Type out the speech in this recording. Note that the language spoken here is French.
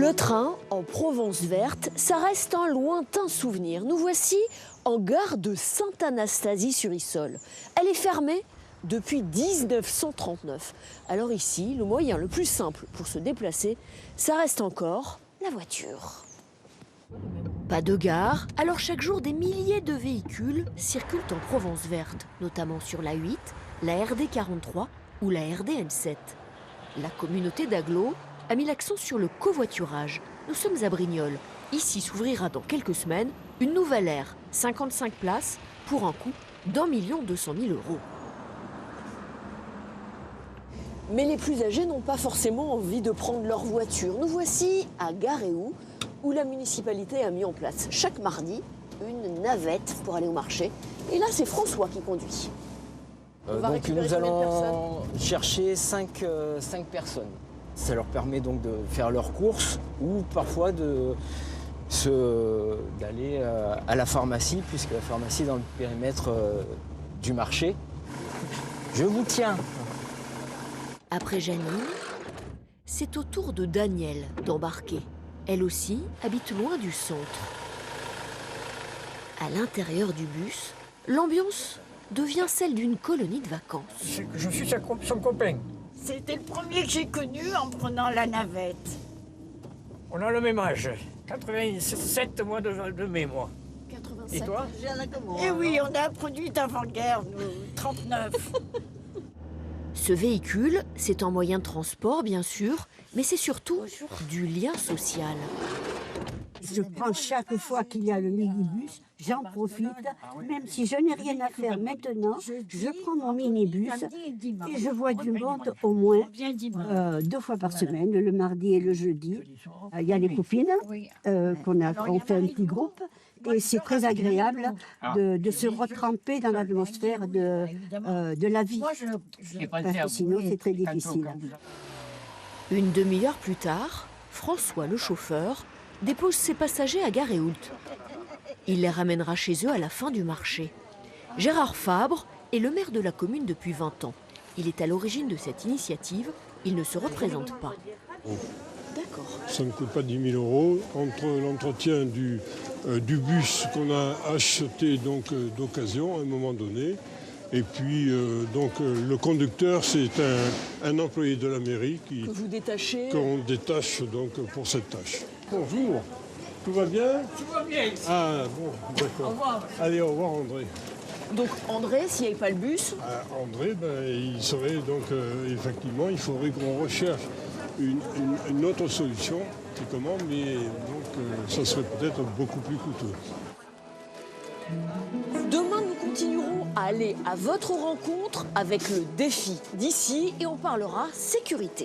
Le train en Provence verte, ça reste un lointain souvenir. Nous voici en gare de Sainte-Anastasie-sur-Issole. Elle est fermée depuis 1939. Alors ici, le moyen le plus simple pour se déplacer, ça reste encore la voiture. Pas de gare, alors chaque jour des milliers de véhicules circulent en Provence verte, notamment sur la 8, la RD 43 ou la RD M7. La communauté d'agglos a mis l'accent sur le covoiturage. Nous sommes à Brignoles. Ici s'ouvrira dans quelques semaines une nouvelle ère, 55 places pour un coût d'1 200 000 €. Mais les plus âgés n'ont pas forcément envie de prendre leur voiture. Nous voici à Garéou, où la municipalité a mis en place chaque mardi une navette pour aller au marché. Et là, c'est François qui conduit. Donc nous allons chercher 5 personnes. Ça leur permet donc de faire leurs courses ou parfois d'aller à la pharmacie, puisque la pharmacie est dans le périmètre du marché. Je vous tiens. Après Janine, c'est au tour de Danielle d'embarquer. Elle aussi habite loin du centre. À l'intérieur du bus, l'ambiance devient celle d'une colonie de vacances. Je suis son copain. C'était le premier que j'ai connu en prenant la navette. On a le même âge. 87 mois de mai, moi. 87. Et toi? Et oui, on a produit avant-guerre, nous, 39. Ce véhicule, c'est un moyen de transport, bien sûr, mais c'est surtout du lien social. Je prends chaque fois qu'il y a le minibus, j'en profite. Même si je n'ai rien à faire maintenant, je prends mon minibus et je vois du monde au moins 2 fois par semaine, le mardi et le jeudi. Il y a les copines qu'on fait un petit groupe et c'est très agréable de se retremper dans l'atmosphère de la vie. Parce que sinon, c'est très difficile. Une demi-heure plus tard, François, le chauffeur, dépose ses passagers à Garéoult. Il les ramènera chez eux à la fin du marché. Gérard Fabre est le maire de la commune depuis 20 ans. Il est à l'origine de cette initiative. Il ne se représente pas. D'accord. Ça ne coûte pas 10 000 € entre l'entretien du bus qu'on a acheté d'occasion à un moment donné. Et puis le conducteur, c'est un employé de la mairie Que vous détachez. qu'on détache pour cette tâche. Bonjour, tout va bien? Tout va bien. Ah bon, d'accord. Au revoir. Allez, au revoir André. Donc André, s'il n'y avait pas le bus, André, il serait effectivement, il faudrait qu'on recherche une autre solution. C'est comment, mais ça serait peut-être beaucoup plus coûteux. demain nous continuerons à aller à votre rencontre avec le défi d'ici et on parlera sécurité.